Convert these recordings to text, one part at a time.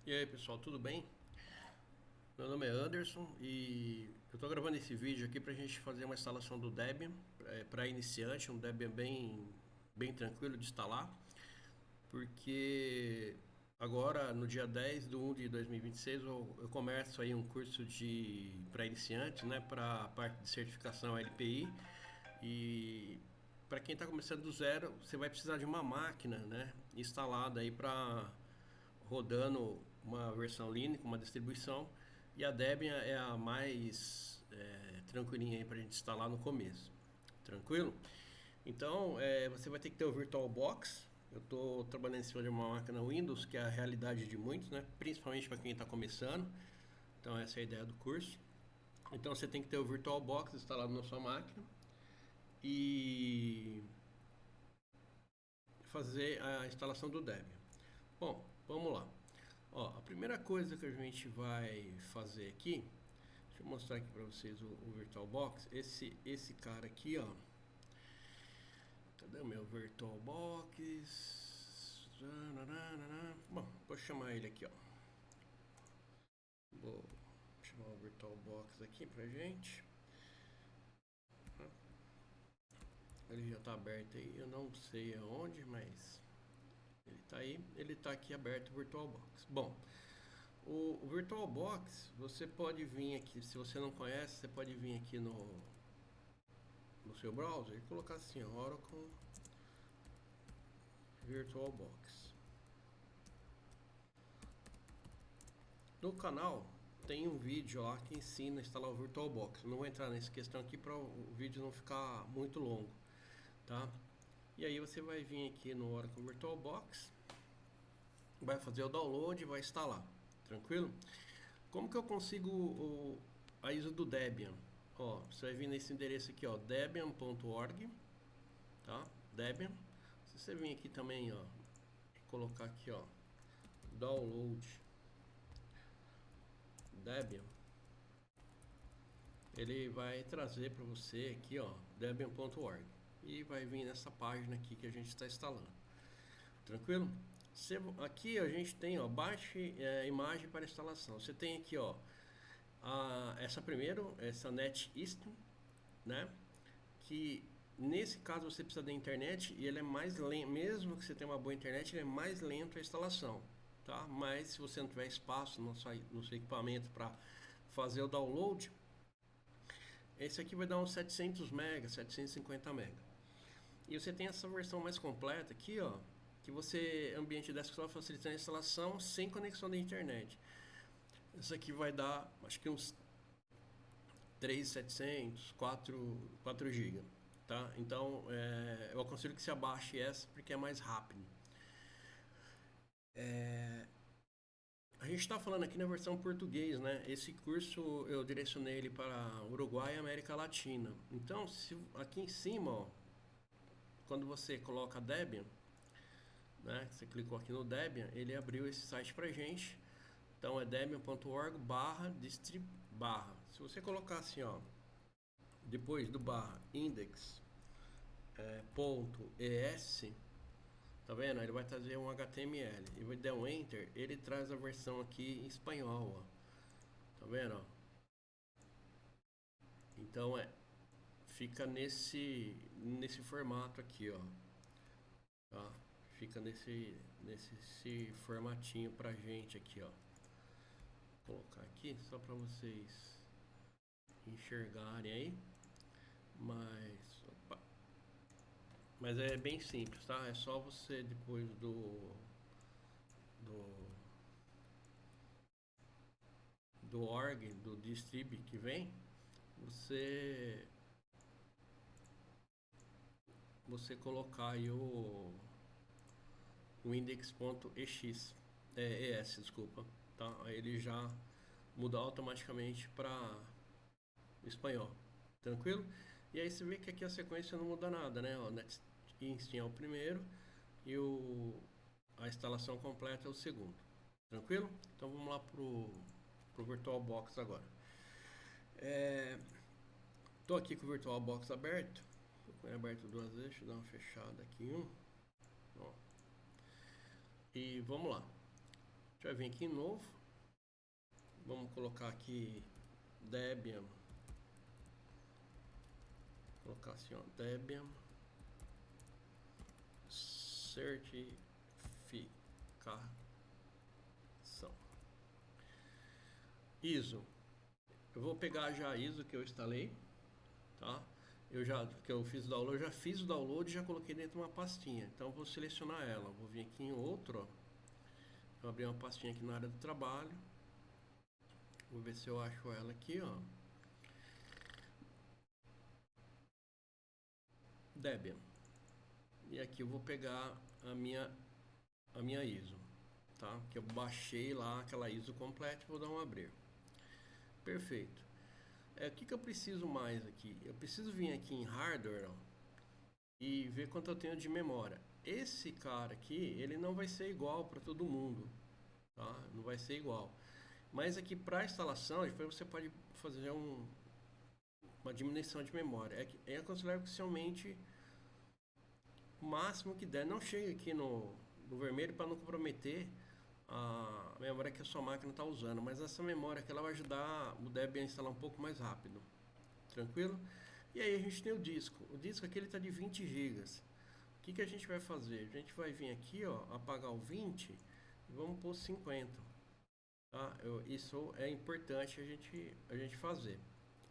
E aí pessoal, tudo bem? Meu nome é Anderson e eu estou gravando esse vídeo aqui para a gente fazer uma instalação do Debian para iniciante, um Debian bem tranquilo de instalar, porque agora no dia 10 de 1 de 2026 eu começo aí um curso para iniciantes, né, para a parte de certificação LPI. E para quem está começando do zero, você vai precisar de uma máquina, né, instalada aí para rodando uma versão Linux, uma distribuição, e a Debian é a mais tranquilinha aí para a gente instalar no começo. Tranquilo? Então, você vai ter que ter o VirtualBox. Eu estou trabalhando em cima de uma máquina Windows, que é a realidade de muitos, né? Principalmente para quem está começando. Então, essa é a ideia do curso. Então, você tem que ter o VirtualBox instalado na sua máquina e fazer a instalação do Debian. Bom, vamos lá. Ó, a primeira coisa que a gente vai fazer aqui, deixa eu mostrar aqui para vocês o VirtualBox. Esse cara aqui, ó. Cadê o meu VirtualBox? Bom, vou chamar ele aqui, ó. Vou chamar o VirtualBox aqui pra gente. Ele já está aberto aí, eu não sei aonde, mas ele está aí. Ele está aqui aberto o VirtualBox. Bom, o VirtualBox, você pode vir aqui, se você não conhece, você pode vir aqui no seu browser e colocar assim, Oracle VirtualBox. No canal tem um vídeo lá que ensina a instalar o VirtualBox. Não vou entrar nessa questão aqui para o vídeo não ficar muito longo, tá? E aí você vai vir aqui no Oracle VirtualBox, vai fazer o download e vai instalar, tranquilo? Como que eu consigo a ISO do Debian? Ó, você vai vir nesse endereço aqui, ó, debian.org, tá? Debian. Se você vir aqui também, ó, colocar aqui, ó, download Debian, ele vai trazer para você aqui, ó, debian.org, e vai vir nessa página aqui que a gente está instalando. Tranquilo? Aqui a gente tem, ó, baixe imagem para instalação. Você tem aqui, ó, essa NetEast, né? Que nesse caso você precisa da internet e ele é mais lento, mesmo que você tenha uma boa internet, ele é mais lento a instalação, tá? Mas se você não tiver espaço no seu equipamento para fazer o download, esse aqui vai dar uns 700 MB, 750 MB. E você tem essa versão mais completa aqui, ó, que você ambiente desktop facilitando a instalação sem conexão da internet. Isso aqui vai dar, acho que uns 3.700, 4 GB, tá? Então, eu aconselho que você abaixe essa porque é mais rápido. A gente está falando aqui na versão português, né? Esse curso eu direcionei ele para Uruguai e América Latina. Então, aqui em cima, ó, quando você coloca Debian, né? Você clicou aqui no Debian, ele abriu esse site pra gente. Então é debian.org/distrib. Se você colocar assim, ó, depois do barra index ponto .es, tá vendo? Ele vai trazer um HTML. E vai dar um enter, ele traz a versão aqui em espanhol, ó. Tá vendo? Ó? Então fica nesse formato aqui, ó. Tá? Fica nesse formatinho pra gente aqui, ó. Vou colocar aqui só para vocês enxergarem aí. Mas é bem simples, tá? É só você depois do do org, do distrib que vem, você colocar aí o index.ex, es, desculpa, tá? Aí ele já muda automaticamente para espanhol, tranquilo? E aí você vê que aqui a sequência não muda nada, né? O NetInstinct é o primeiro e a instalação completa é o segundo, tranquilo? Então vamos lá pro VirtualBox agora. Tô aqui com o VirtualBox aberto. Vou aberto duas vezes, deixa eu dar uma fechada aqui em um. Ó. E vamos lá. Já vem aqui em novo. Vamos colocar aqui Debian. Vou colocar assim, ó, Debian certificação. ISO. Eu vou pegar já a ISO que eu instalei, tá? Que eu fiz o download, eu já fiz o download e já coloquei dentro de uma pastinha. Então eu vou selecionar ela. Vou vir aqui em outro, ó. Vou abrir uma pastinha aqui na área do trabalho. Vou ver se eu acho ela aqui, ó. Debian. E aqui eu vou pegar a minha ISO, tá? Que eu baixei lá aquela ISO completa, vou dar um abrir. Perfeito. O que eu preciso mais aqui? Eu preciso vir aqui em hardware, ó, e ver quanto eu tenho de memória. Esse cara aqui, ele não vai ser igual para todo mundo, tá? Não vai ser igual. Mas aqui para instalação, depois você pode fazer uma diminuição de memória. É considerado oficialmente o máximo que der. Não chega aqui no vermelho para não comprometer a memória que a sua máquina está usando, mas essa memória aqui ela vai ajudar o Debian a instalar um pouco mais rápido. Tranquilo? E aí a gente tem o disco. O disco aqui ele está de 20 GB. O que a gente vai fazer? A gente vai vir aqui, ó, apagar o 20 e vamos pôr 50. Tá? Isso é importante a gente fazer.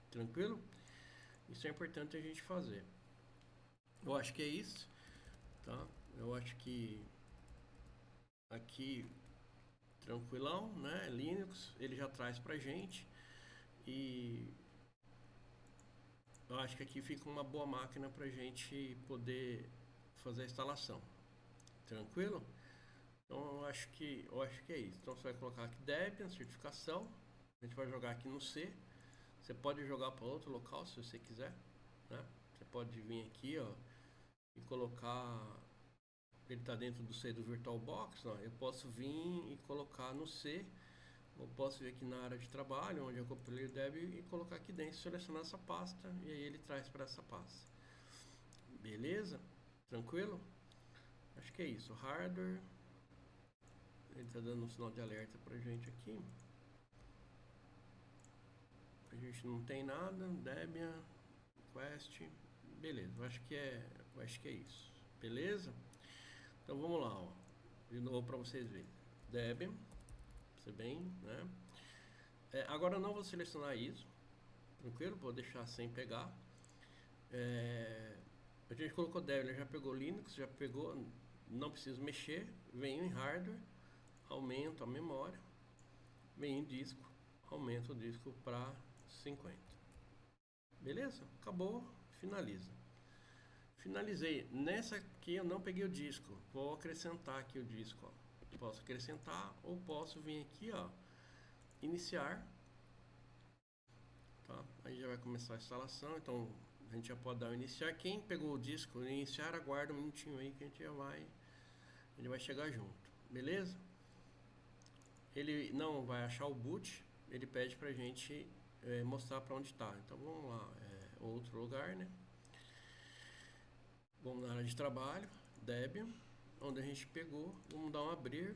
Tranquilo? Isso é importante a gente fazer. Eu acho que é isso. Tá? Eu acho que aqui tranquilão, né? Linux ele já traz pra gente e eu acho que aqui fica uma boa máquina pra gente poder fazer a instalação. Tranquilo? Então eu acho que é isso. Então você vai colocar aqui Debian, certificação. A gente vai jogar aqui no C. Você pode jogar para outro local se você quiser, né? Você pode vir aqui, ó, e colocar. Ele está dentro do C do VirtualBox, ó. Eu posso vir e colocar no C. Eu posso vir aqui na área de trabalho, onde eu compilei o Debian e colocar aqui dentro, selecionar essa pasta e aí ele traz para essa pasta. Beleza? Tranquilo? Acho que é isso. Hardware. Ele está dando um sinal de alerta pra gente aqui. A gente não tem nada. Debian, Quest. Beleza, eu acho que é isso. Beleza? Então vamos lá, ó. De novo para vocês verem. Debian, você bem, né? Agora eu não vou selecionar isso. Tranquilo? Vou deixar sem pegar. A gente colocou Debian, já pegou Linux, já pegou. Não preciso mexer. Venho em hardware, aumento a memória. Venho em disco, aumento o disco para 50. Beleza? Acabou, finaliza. Finalizei. Nessa aqui eu não peguei o disco. Vou acrescentar aqui o disco, ó. Posso acrescentar ou posso vir aqui, ó, iniciar. Tá? Aí já vai começar a instalação. Então a gente já pode dar o iniciar. Quem pegou o disco, o iniciar, aguarda um minutinho aí que a gente já vai. Ele vai chegar junto. Beleza? Ele não vai achar o boot. Ele pede pra gente mostrar para onde está. Então vamos lá. Outro lugar, né? Vamos na área de trabalho, Debian, onde a gente pegou, vamos dar um abrir.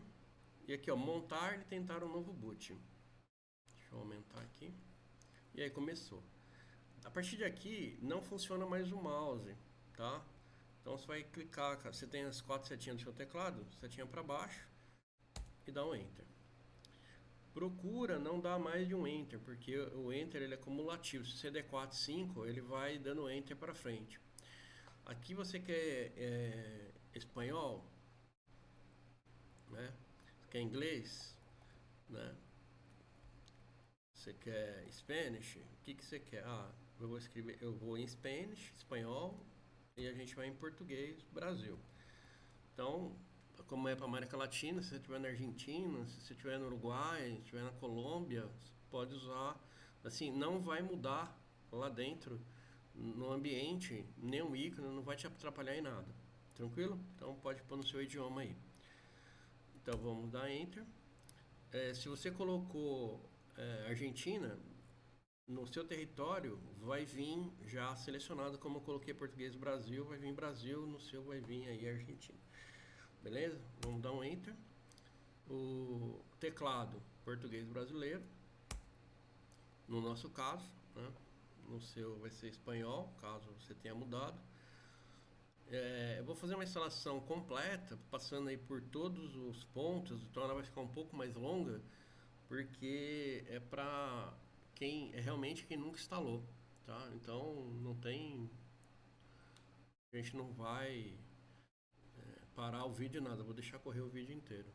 E aqui, ó, montar e tentar um novo boot. Deixa eu aumentar aqui. E aí começou. A partir de aqui, não funciona mais o mouse, tá? Então você vai clicar, cara, você tem as 4 setinhas do seu teclado, setinha para baixo e dá um Enter. Procura não dar mais de um Enter, porque o Enter ele é cumulativo. Se você der 4, 5, ele vai dando Enter para frente. Aqui você quer espanhol, né? Você quer inglês, né? Você quer Spanish? O que você quer? Eu vou em Spanish, espanhol, e a gente vai em português, Brasil. Então, como é para América Latina, se você estiver na Argentina, se você estiver no Uruguai, se estiver na Colômbia, você pode usar, assim, não vai mudar lá dentro no ambiente, nenhum ícone, não vai te atrapalhar em nada. Tranquilo? Então pode pôr no seu idioma aí. Então vamos dar Enter. Se você colocou Argentina, no seu território vai vir já selecionado, como eu coloquei português Brasil, vai vir Brasil, no seu vai vir aí Argentina. Beleza? Vamos dar um Enter. O teclado português brasileiro, no nosso caso, né? No seu vai ser espanhol, caso você tenha mudado. Eu vou fazer uma instalação completa, passando aí por todos os pontos, então ela vai ficar um pouco mais longa, porque é para quem é realmente quem nunca instalou, tá? Então não tem, a gente não vai parar o vídeo nada, vou deixar correr o vídeo inteiro.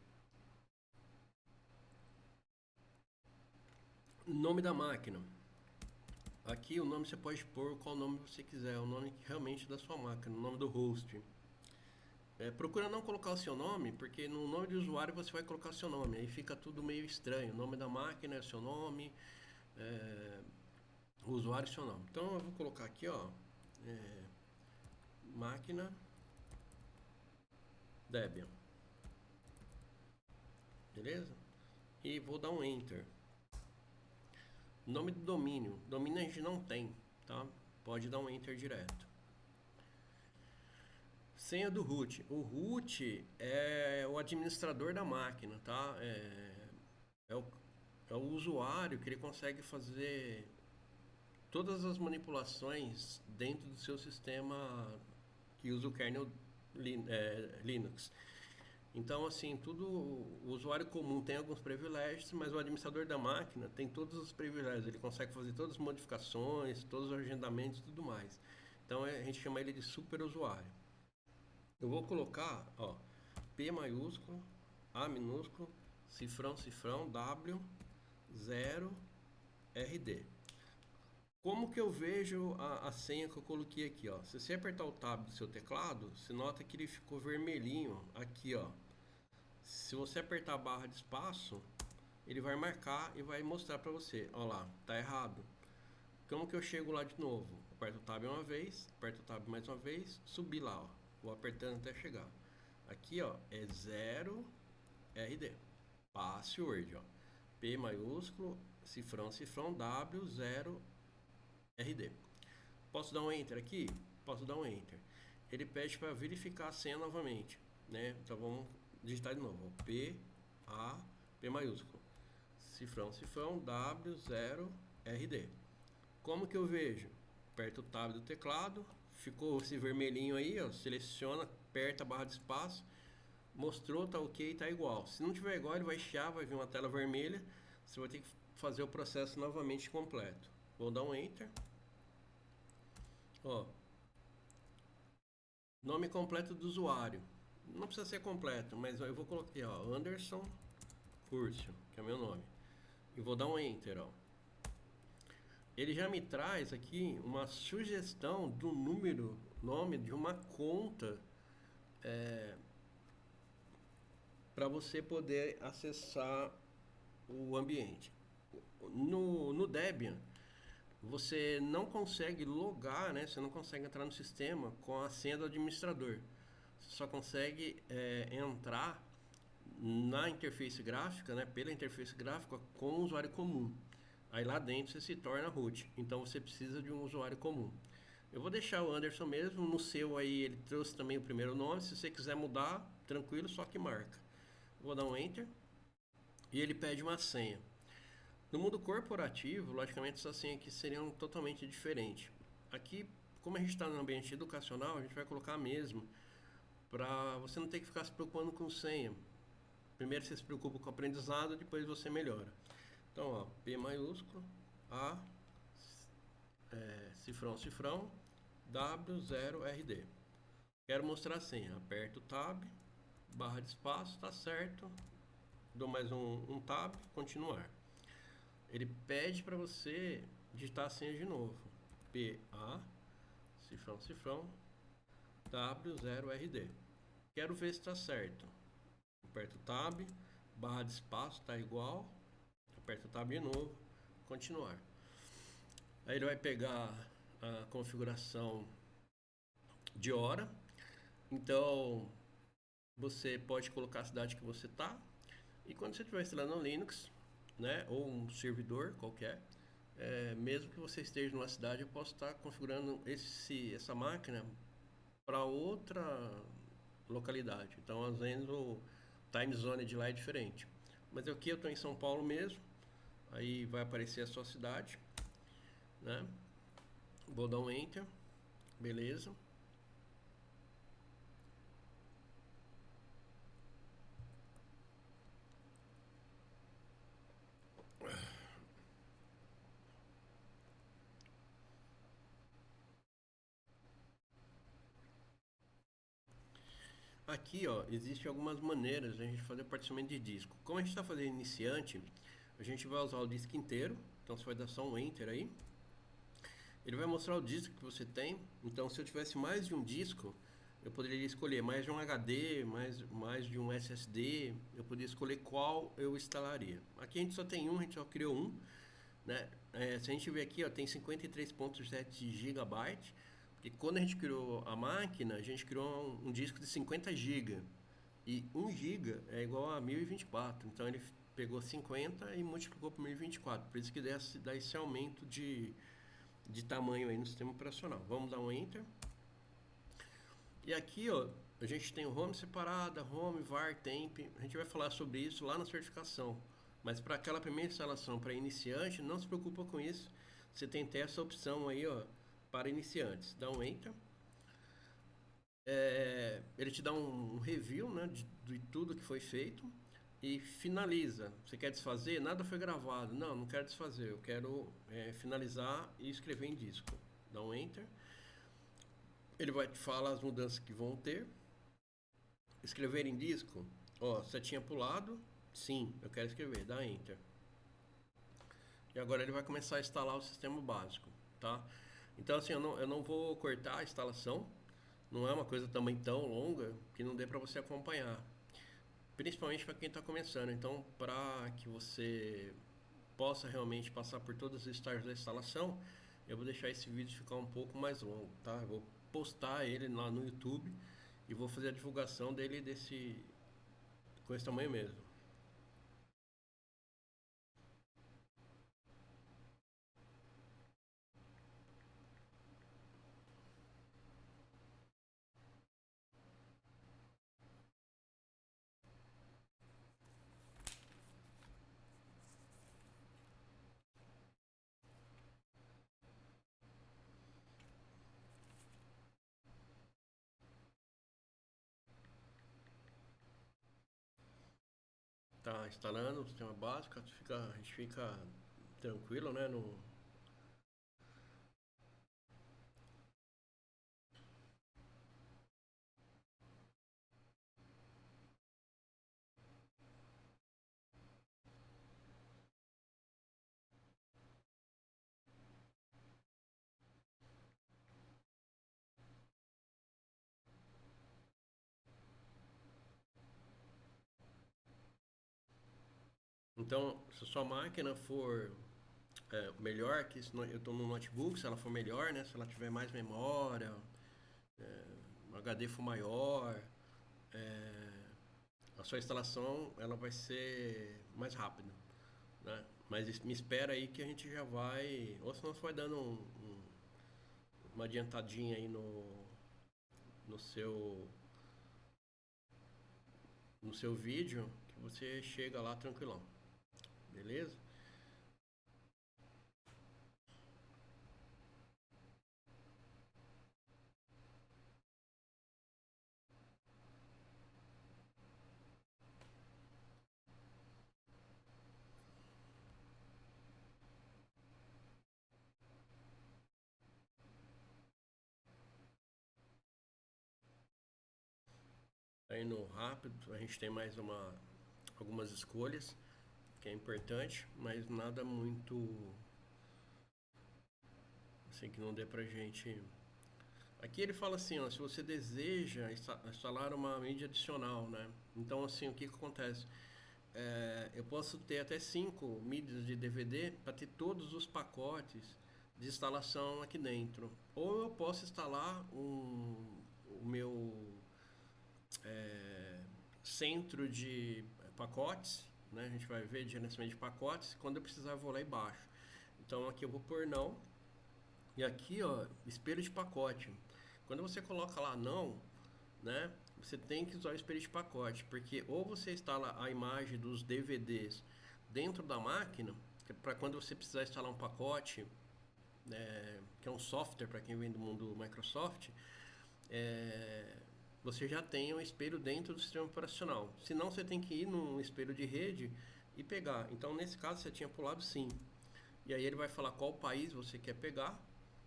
Nome da máquina. Aqui o nome você pode pôr qual nome você quiser, o nome realmente da sua máquina, o nome do host. Procura não colocar o seu nome, porque no nome de usuário você vai colocar o seu nome, aí fica tudo meio estranho. O nome da máquina é o seu nome, o usuário é o seu nome. Então eu vou colocar aqui, ó, máquina Debian, beleza? E vou dar um Enter. Nome do domínio. Domínio a gente não tem, tá? Pode dar um Enter direto. Senha do root. O root é o administrador da máquina, tá? É o usuário que ele consegue fazer todas as manipulações dentro do seu sistema que usa o kernel Linux. Então, assim, o usuário comum tem alguns privilégios, mas o administrador da máquina tem todos os privilégios. Ele consegue fazer todas as modificações, todos os agendamentos e tudo mais. Então, a gente chama ele de super usuário. Eu vou colocar, ó, P maiúsculo, A minúsculo, cifrão, cifrão, W, 0, RD. Como que eu vejo a senha que eu coloquei aqui, ó? Se você apertar o tab do seu teclado, você nota que ele ficou vermelhinho aqui, ó. Se você apertar a barra de espaço, ele vai marcar e vai mostrar para você. Ó lá, tá errado. Como que eu chego lá de novo? Aperto o tab uma vez, aperto o tab mais uma vez, subi lá, ó. Vou apertando até chegar. Aqui, ó, é 0 RD. Password, ó. P maiúsculo, cifrão, cifrão, W, 0 RD. Posso dar um Enter aqui? Posso dar um Enter. Ele pede para verificar a senha novamente, né? Então vamos digitar de novo. P, A, P maiúsculo. Cifrão, cifrão, W, 0, RD. Como que eu vejo? Aperto o tab do teclado, ficou esse vermelhinho aí, ó, seleciona, aperta a barra de espaço, mostrou, tá ok, tá igual. Se não tiver igual, ele vai chiar, vai vir uma tela vermelha, você vai ter que fazer o processo novamente completo. Vou dar um Enter. Ó, nome completo do usuário. Não precisa ser completo, mas eu vou colocar aqui, ó, Anderson Curcio, que é o meu nome. E vou dar um Enter, ó. Ele já me traz aqui uma sugestão do nome de uma conta para você poder acessar o ambiente. No Debian, você não consegue logar, né? Você não consegue entrar no sistema com a senha do administrador. Você só consegue entrar na interface gráfica, né? Pela interface gráfica com o usuário comum. Aí lá dentro você se torna root. Então você precisa de um usuário comum. Eu vou deixar o Anderson mesmo. No seu aí ele trouxe também o primeiro nome. Se você quiser mudar, tranquilo, só que marca. Vou dar um Enter. E ele pede uma senha. No mundo corporativo, logicamente essas senhas aqui seriam totalmente diferentes. Aqui, como a gente está no ambiente educacional, a gente vai colocar a mesma. Para você não ter que ficar se preocupando com senha. Primeiro você se preocupa com o aprendizado, depois você melhora. Então, ó, P maiúsculo, A, cifrão, cifrão, W, 0, RD. Quero mostrar a senha. Aperto o Tab, barra de espaço, tá certo. Dou mais um Tab, continuar. Ele pede para você digitar a senha de novo. P, A, cifrão, cifrão, W, 0, RD. Quero ver se está certo. Aperto o Tab, barra de espaço, está igual. Aperto o Tab de novo, continuar. Aí ele vai pegar a configuração de hora. Então você pode colocar a cidade que você está. E quando você estiver instalando no Linux, né, ou um servidor qualquer, mesmo que você esteja numa cidade, eu posso estar configurando essa máquina para outra localidade. Então, às vezes time zone de lá é diferente. Mas aqui eu estou em São Paulo mesmo, aí vai aparecer a sua cidade, né? Vou dar um enter, beleza. Aqui, ó, existem algumas maneiras de a gente fazer partimento de disco. Como a gente está fazendo iniciante, a gente vai usar o disco inteiro. Então você vai dar só um enter aí. Ele vai mostrar o disco que você tem. Então se eu tivesse mais de um disco, eu poderia escolher mais de um HD, mais de um SSD. Eu poderia escolher qual eu instalaria. Aqui a gente só tem um, a gente só criou um, né? Se a gente ver aqui, ó, tem 53.7 GB. E quando a gente criou a máquina, a gente criou um disco de 50 GB. E 1 GB é igual a 1024. Então ele pegou 50 e multiplicou por 1024. Por isso que dá esse aumento de tamanho aí no sistema operacional. Vamos dar um Enter. E aqui, ó, a gente tem o Home separada, Home, var, temp. A gente vai falar sobre isso lá na certificação. Mas para aquela primeira instalação para iniciante, não se preocupa com isso. Você tem até essa opção aí, ó, para iniciantes. Dá um Enter. Ele te dá um review, né, de tudo que foi feito e finaliza. Você quer desfazer? Nada foi gravado. Não, não quero desfazer. Eu quero finalizar e escrever em disco. Dá um Enter. Ele vai te falar as mudanças que vão ter. Escrever em disco. Ó, você tinha pulado. Sim, eu quero escrever. Dá Enter. E agora ele vai começar a instalar o sistema básico, tá? Então assim, eu não vou cortar a instalação. Não é uma coisa também tão longa que não dê para você acompanhar. Principalmente para quem está começando. Então, para que você possa realmente passar por todos os estágios da instalação, eu vou deixar esse vídeo ficar um pouco mais longo, tá? Eu vou postar ele lá no YouTube e vou fazer a divulgação dele com esse tamanho mesmo. Tá instalando o sistema básico, a gente fica tranquilo, né? Então, se a sua máquina for melhor, que eu estou no notebook, se ela for melhor, né? Se ela tiver mais memória, o HD for maior, a sua instalação ela vai ser mais rápida, né? Mas me espera aí que a gente já vai, ou senão você vai dando uma adiantadinha aí no seu no seu vídeo que você chega lá tranquilão, beleza? Aí no rápido a gente tem mais algumas escolhas que é importante, mas nada muito assim que não dê pra gente. Aqui ele fala assim, ó, se você deseja instalar uma mídia adicional, né? Então assim, o que acontece? Eu posso ter até 5 mídias de DVD para ter todos os pacotes de instalação aqui dentro. Ou eu posso instalar o meu centro de pacotes, né? A gente vai ver de gerenciamento de pacotes. Quando eu precisar, eu vou lá e baixo. Então aqui eu vou por não. E aqui, ó, espelho de pacote. Quando você coloca lá não, né? você tem que usar o espelho de pacote, porque ou você instala a imagem dos DVDs dentro da máquina, para quando você precisar instalar um pacote, que é um software para quem vem do mundo Microsoft, é, você já tem um espelho dentro do sistema operacional. Senão você tem que ir num espelho de rede e pegar. Então nesse caso você tinha pulado sim. E aí ele vai falar qual país você quer pegar.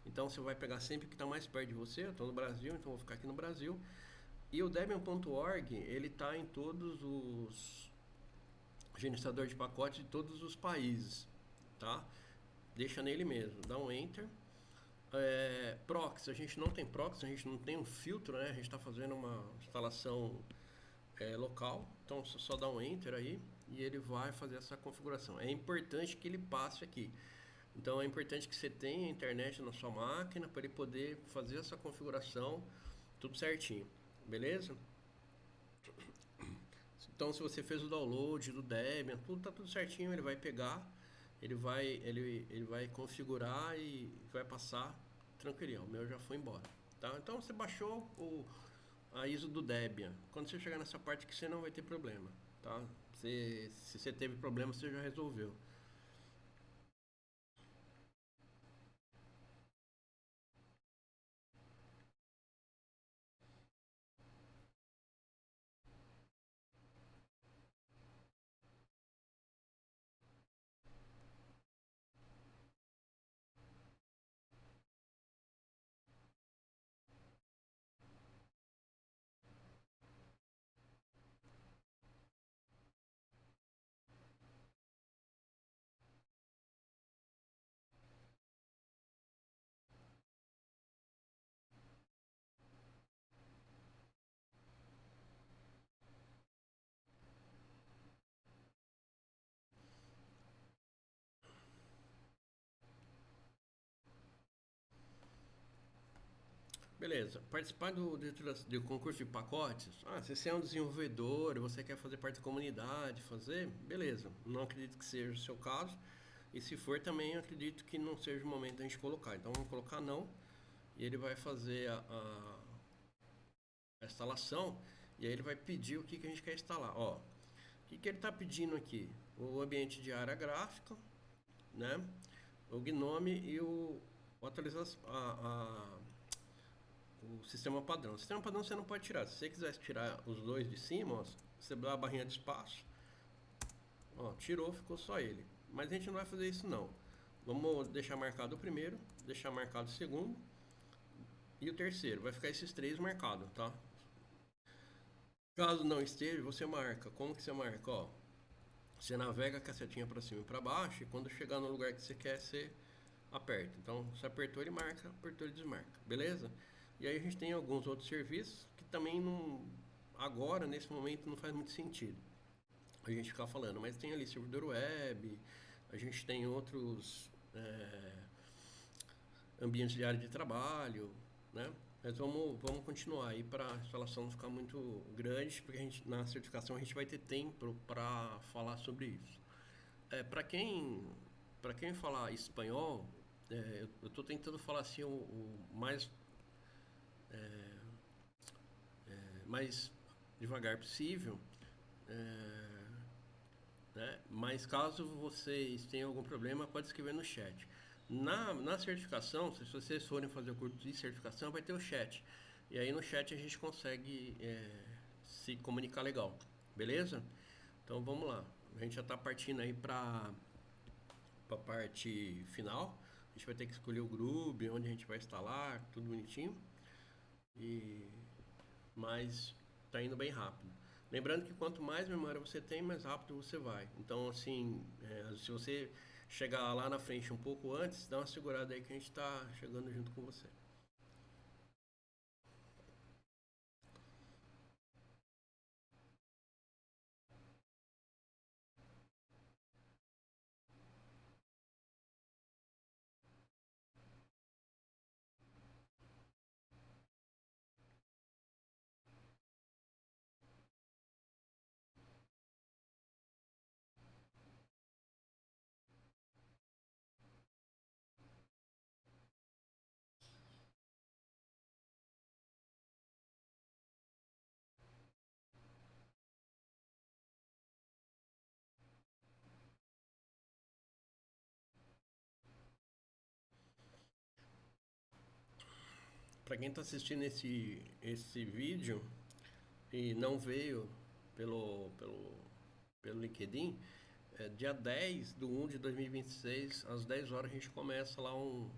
Então você vai pegar sempre o que está mais perto de você. Eu estou no Brasil, então vou ficar aqui no Brasil. E o Debian.org, ele está em todos os gerenciadores de pacotes de todos os países, tá? Deixa nele mesmo, dá um Enter. Proxy, a gente não tem proxy, a gente não tem um filtro, né? A gente está fazendo uma instalação local, então você só dá um Enter aí e ele vai fazer essa configuração. É importante que ele passe aqui. Então é importante que você tenha internet na sua máquina para ele poder fazer essa configuração tudo certinho, beleza? Então se você fez o download do Debian, tudo tá tudo certinho, ele vai pegar, ele vai configurar e vai passar tranquilinho. O meu já foi embora, tá? Então você baixou a ISO do Debian. Quando você chegar nessa parte que você não vai ter problema, tá? Se você teve problema, você já resolveu. Beleza, participar do concurso de pacotes. Se você é um desenvolvedor, você quer fazer parte da comunidade, beleza. Não acredito que seja o seu caso. E se for também, acredito que não seja o momento da gente colocar. Então vamos colocar não. E ele vai fazer a instalação. E aí ele vai pedir o que a gente quer instalar. Ó, o que ele está pedindo aqui? O ambiente de área gráfica, né? O GNOME e o atualização, o sistema padrão. O sistema padrão você não pode tirar. Se você quiser tirar os dois de cima, ó, você dá a barrinha de espaço. Ó, tirou, ficou só ele. Mas a gente não vai fazer isso não. Vamos deixar marcado o primeiro, deixar marcado o segundo e o terceiro. Vai ficar esses três marcados, tá? Caso não esteja, você marca. Como que você marca? Ó, você navega com a setinha para cima e para baixo e quando chegar no lugar que você quer, você aperta. Então, você apertou, ele marca, apertou, ele desmarca. Beleza? E aí a gente tem alguns outros serviços que também não, agora, nesse momento, não faz muito sentido a gente ficar falando. Mas tem ali servidor web, a gente tem outros ambientes de área de trabalho, né? Mas vamos continuar aí para a instalação não ficar muito grande, porque na certificação a gente vai ter tempo para falar sobre isso. Para quem falar espanhol, eu estou tentando falar assim o mais devagar possível, né? Mas caso vocês tenham algum problema, pode escrever no chat. Na certificação, se vocês forem fazer o curso de certificação, vai ter o chat. E aí no chat a gente consegue se comunicar legal, beleza? Então vamos lá. A gente já está partindo aí para a parte final. A gente vai ter que escolher o grupo, onde a gente vai instalar, tudo bonitinho. Mas está indo bem rápido. Lembrando que quanto mais memória você tem, mais rápido você vai. Então, assim, se você chegar lá na frente um pouco antes, dá uma segurada aí que a gente está chegando junto com você. Para quem está assistindo esse vídeo e não veio pelo LinkedIn, dia 10/1/2026, às 10 horas, a gente começa lá um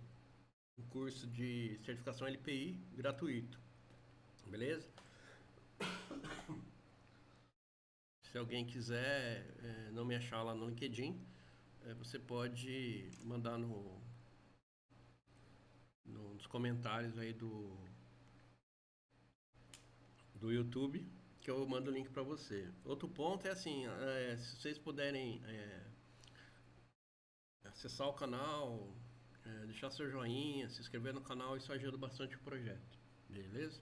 curso de certificação LPI gratuito, beleza? Se alguém quiser não me achar lá no LinkedIn, você pode mandar nos comentários aí do YouTube, que eu mando o link para você. Outro ponto é assim, se vocês puderem acessar o canal, deixar seu joinha, se inscrever no canal, isso ajuda bastante o projeto, beleza?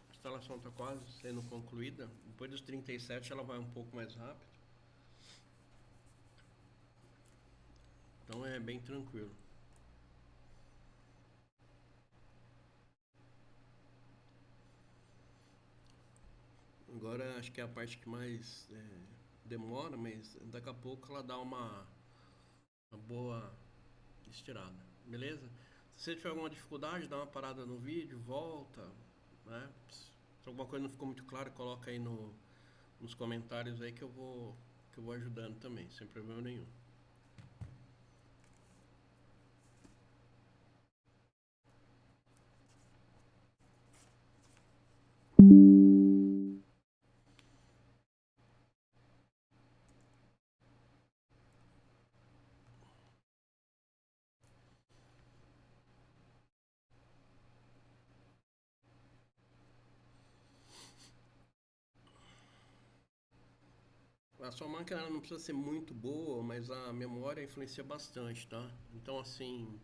A instalação está quase sendo concluída. Depois dos 37 ela vai um pouco mais rápido. Então é bem tranquilo. Agora acho que é a parte que mais demora, mas daqui a pouco ela dá uma boa estirada, beleza? Se você tiver alguma dificuldade, dá uma parada no vídeo, volta, né? Se alguma coisa não ficou muito clara, coloca aí nos comentários aí que eu vou ajudando também, sem problema nenhum. A sua máquina não precisa ser muito boa, mas a memória influencia bastante, tá? Então, assim,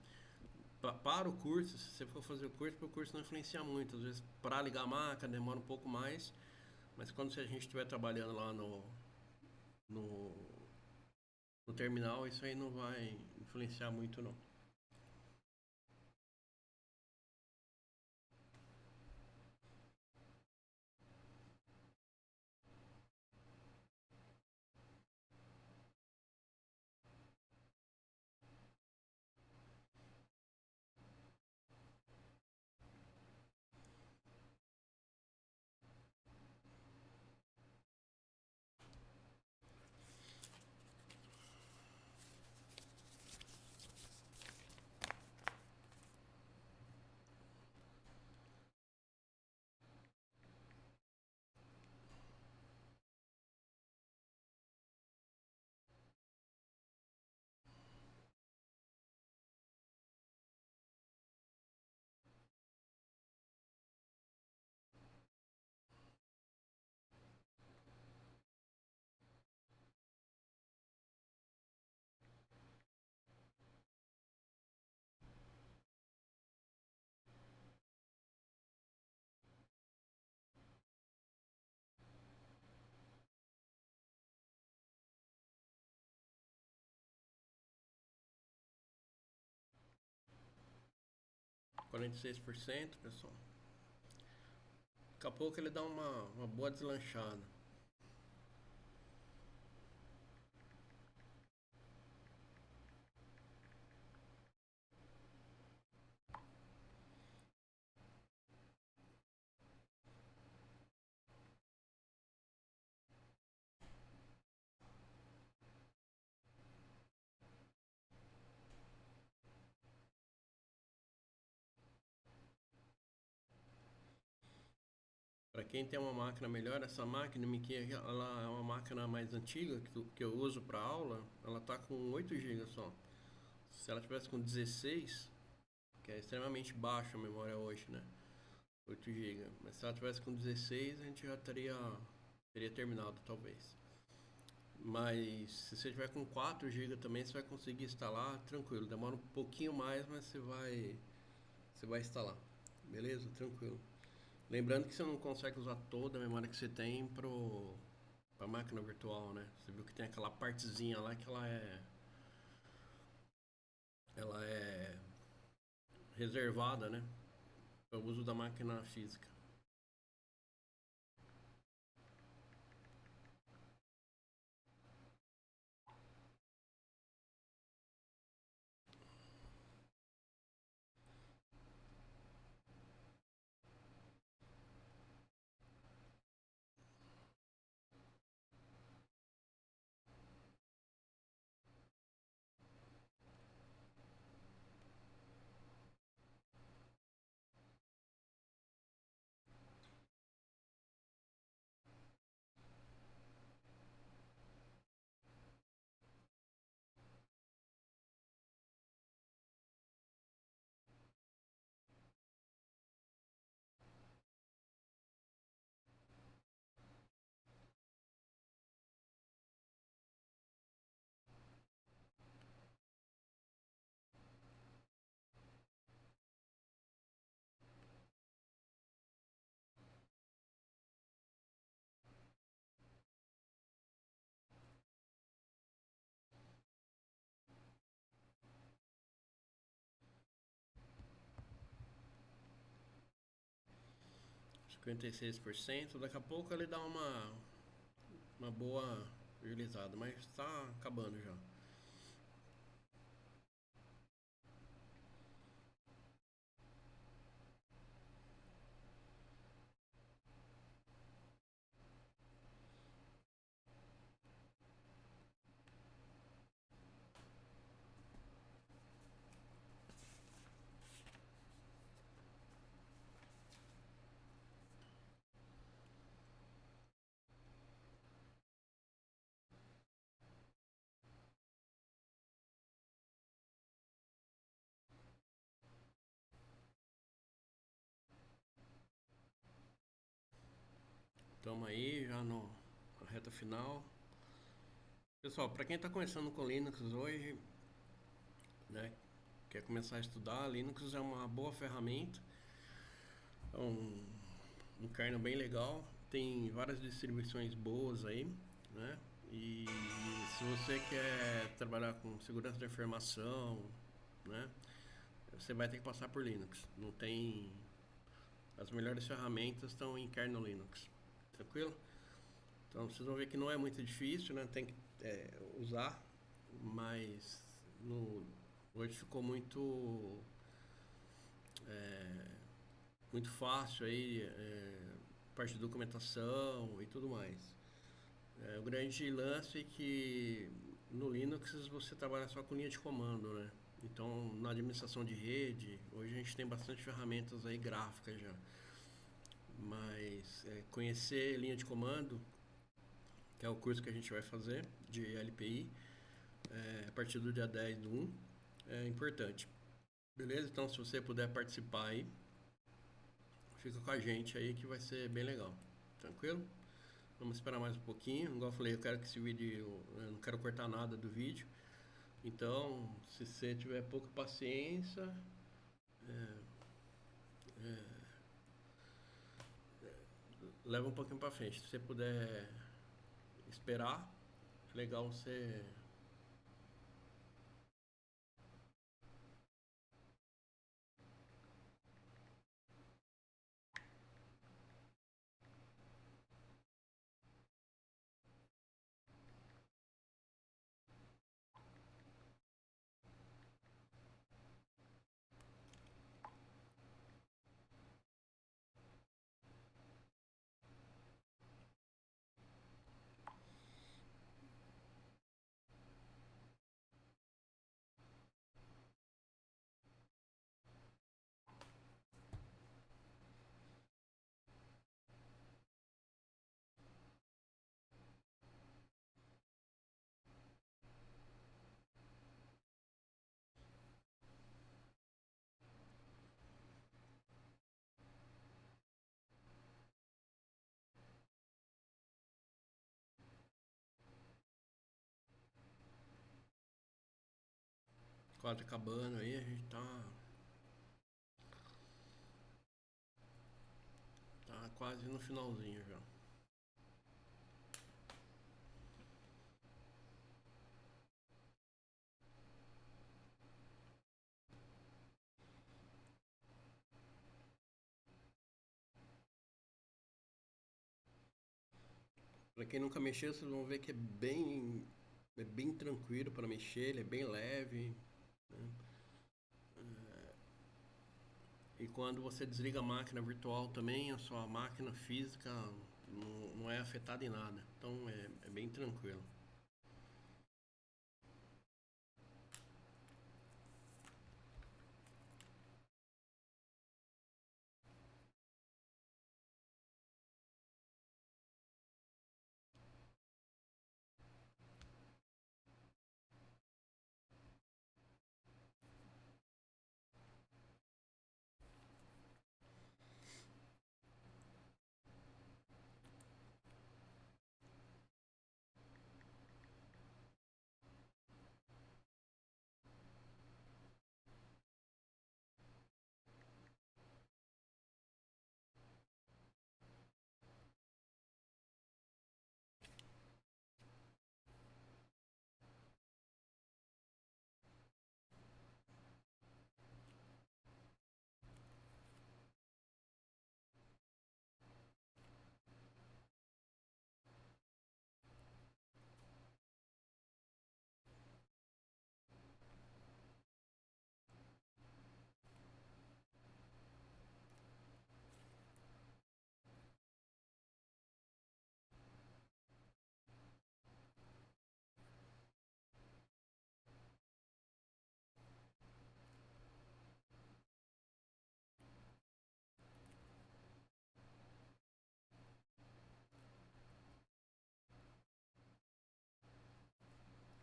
para o curso, se você for fazer o curso não influencia muito. Às vezes, para ligar a máquina demora um pouco mais, mas quando a gente estiver trabalhando lá no, no terminal, isso aí não vai influenciar muito, não. 46%, pessoal. Daqui a pouco ele dá uma boa deslanchada. Para quem tem uma máquina melhor, essa máquina que ela é uma máquina mais antiga que eu uso para aula, ela tá com 8 GB só. Se ela tivesse com 16, que é extremamente baixa a memória hoje, né? 8 GB. Mas se ela tivesse com 16, a gente já teria terminado, talvez. Mas se você tiver com 4 GB também, você vai conseguir instalar tranquilo. Demora um pouquinho mais, mas você vai instalar. Beleza? Tranquilo. Lembrando que você não consegue usar toda a memória que você tem pra máquina virtual, né? Você viu que tem aquela partezinha lá que ela é reservada, né? Para o uso da máquina física. Cinquenta e seis por cento. Daqui a pouco ele dá uma boa utilizada, mas está acabando já. Estamos aí já na reta final. Pessoal, para quem está começando com Linux hoje, né, quer começar a estudar, Linux é uma boa ferramenta, é um kernel bem legal, tem várias distribuições boas aí, né? E se você quer trabalhar com segurança da informação, né, você vai ter que passar por Linux. Não tem, as melhores ferramentas estão em kernel Linux, tranquilo? Então vocês vão ver que não é muito difícil, né? Tem que usar, mas hoje ficou muito fácil aí, parte de documentação e tudo mais. O grande lance é que no Linux você trabalha só com linha de comando, né? Então na administração de rede, hoje a gente tem bastante ferramentas aí gráficas já. Mas conhecer linha de comando, que é o curso que a gente vai fazer de LPI, a partir do dia 10 do 1, é importante. Beleza? Então, se você puder participar aí, fica com a gente aí que vai ser bem legal. Tranquilo? Vamos esperar mais um pouquinho. Igual eu falei, eu quero que esse vídeo, eu não quero cortar nada do vídeo. Então, se você tiver pouca paciência, leva um pouquinho pra frente. Se você puder esperar, é legal você. Quase acabando aí, a gente tá quase no finalzinho já. Para quem nunca mexeu, vocês vão ver que é bem tranquilo para mexer, ele é bem leve, né? E quando você desliga a máquina virtual também, a sua máquina física não é afetada em nada. Então é bem tranquilo.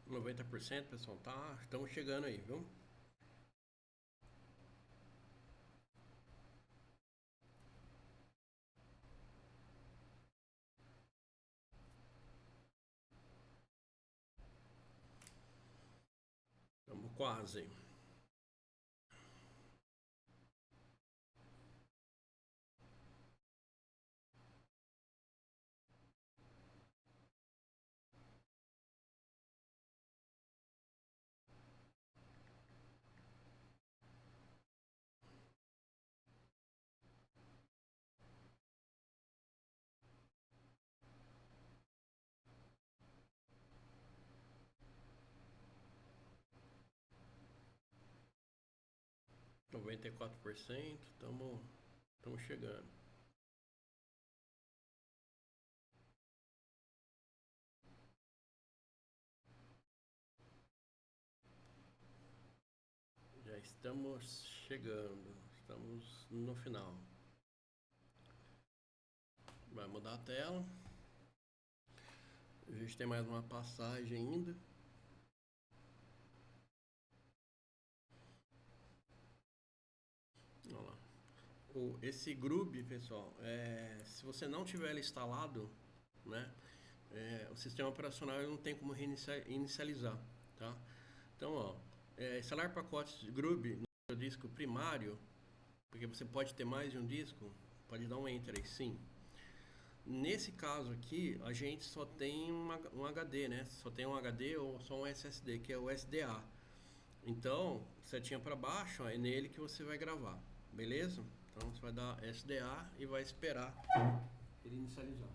90%, pessoal, tá? Estamos chegando aí, viu? Estamos quase. Noventa e quatro por cento, estamos chegando. Já estamos chegando, estamos no final. Vai mudar a tela. A gente tem mais uma passagem ainda. Olha lá. Esse Groove, pessoal, se você não tiver ele instalado, né, o sistema operacional ele não tem como inicializar, tá? Então, ó, instalar pacotes de Groove no seu disco primário, porque você pode ter mais de um disco, pode dar um Enter aí, sim. Nesse caso aqui, a gente só tem um HD, né? Só tem um HD ou só um SSD, que é o SDA. Então, setinha para baixo, ó, é nele que você vai gravar, beleza? Então você vai dar SDA e vai esperar ele inicializar.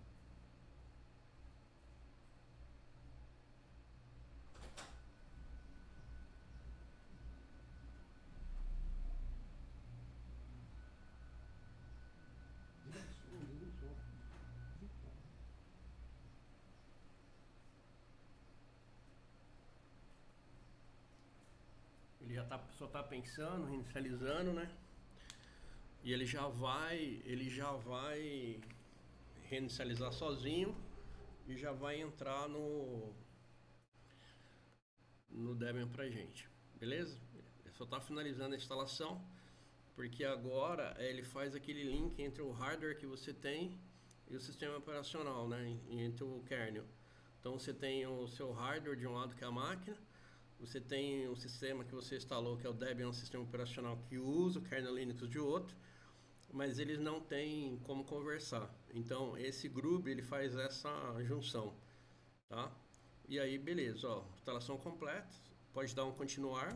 Ele só tá pensando, inicializando, né? E ele já vai reinicializar sozinho e já vai entrar no Debian pra gente, beleza? Ele só tá finalizando a instalação, porque agora ele faz aquele link entre o hardware que você tem e o sistema operacional, né? Entre o kernel. Então você tem o seu hardware de um lado, que é a máquina, você tem o sistema que você instalou, que é o Debian, um sistema operacional que usa o kernel Linux de outro, mas eles não têm como conversar. Então esse Groove ele faz essa junção, tá? E aí beleza, ó, instalação completa, pode dar um continuar,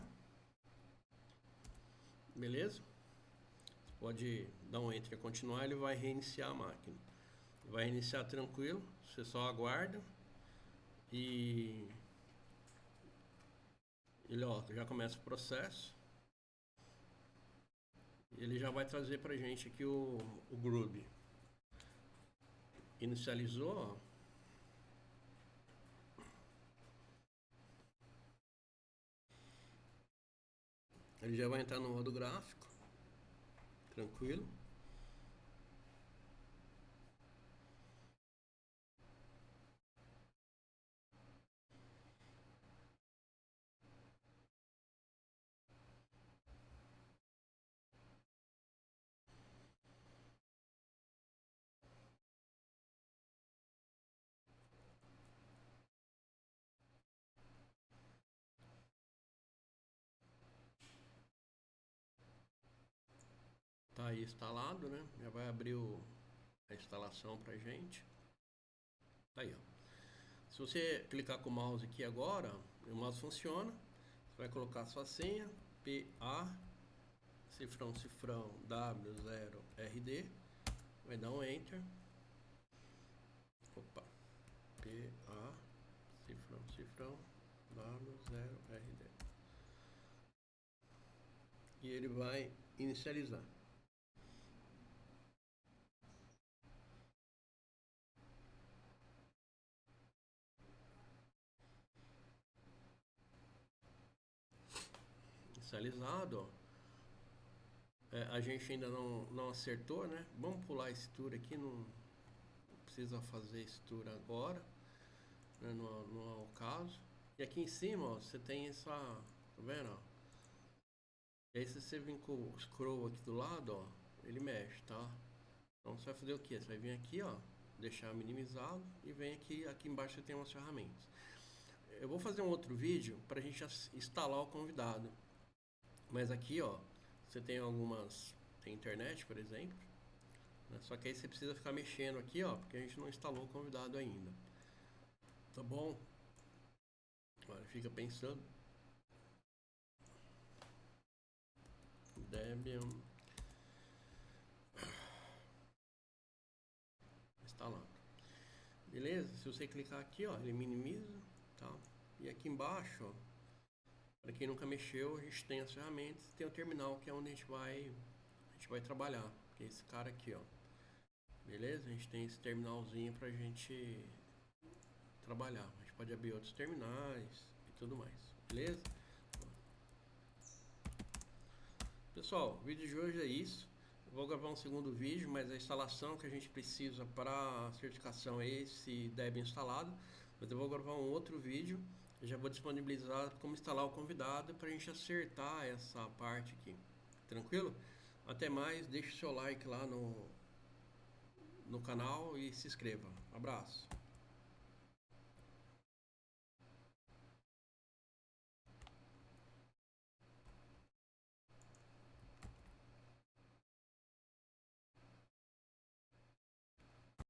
beleza? Pode dar um enter e continuar, ele vai reiniciar a máquina. Vai iniciar tranquilo, você só aguarda e ele, ó, já começa o processo. Ele já vai trazer pra gente aqui o Groove. Inicializou, ó. Ele já vai entrar no modo gráfico, tranquilo. Tá aí instalado, né? Já vai abrir a instalação pra gente. Tá aí, ó. Se você clicar com o mouse aqui agora, o mouse funciona. Você vai colocar a sua senha, PA, cifrão, cifrão, W0RD. Vai dar um Enter. Opa. PA, cifrão, cifrão, W0RD. E ele vai inicializar. Inicializado, ó. A gente ainda não acertou, né? Vamos pular esse tour aqui, não precisa fazer esse tour agora, né? Não é o caso. E aqui em cima, ó, você tem essa, tá vendo? Ó? E aí se você vir com o scroll aqui do lado, ó, ele mexe, tá? Então você vai fazer o que? Você vai vir aqui, ó, deixar minimizado e vem aqui embaixo você tem umas ferramentas. Eu vou fazer um outro vídeo para a gente instalar o convidado. Mas aqui, ó, você tem tem internet, por exemplo, né? Só que aí você precisa ficar mexendo aqui, ó, porque a gente não instalou o convidado ainda. Tá bom? Agora fica pensando. Debian instalado. Beleza? Se você clicar aqui, ó, ele minimiza, tá? E aqui embaixo, ó, para quem nunca mexeu, a gente tem as ferramentas, tem o terminal que é onde a gente vai trabalhar, que é esse cara aqui, ó. Beleza? A gente tem esse terminalzinho pra gente trabalhar. A gente pode abrir outros terminais e tudo mais. Beleza? Pessoal, o vídeo de hoje é isso. Eu vou gravar um segundo vídeo, mas a instalação que a gente precisa para a certificação é esse Debian instalado. Mas eu vou gravar um outro vídeo. Eu já vou disponibilizar como instalar o convidado para a gente acertar essa parte aqui. Tranquilo? Até mais. Deixe o seu like lá no canal e se inscreva. Abraço.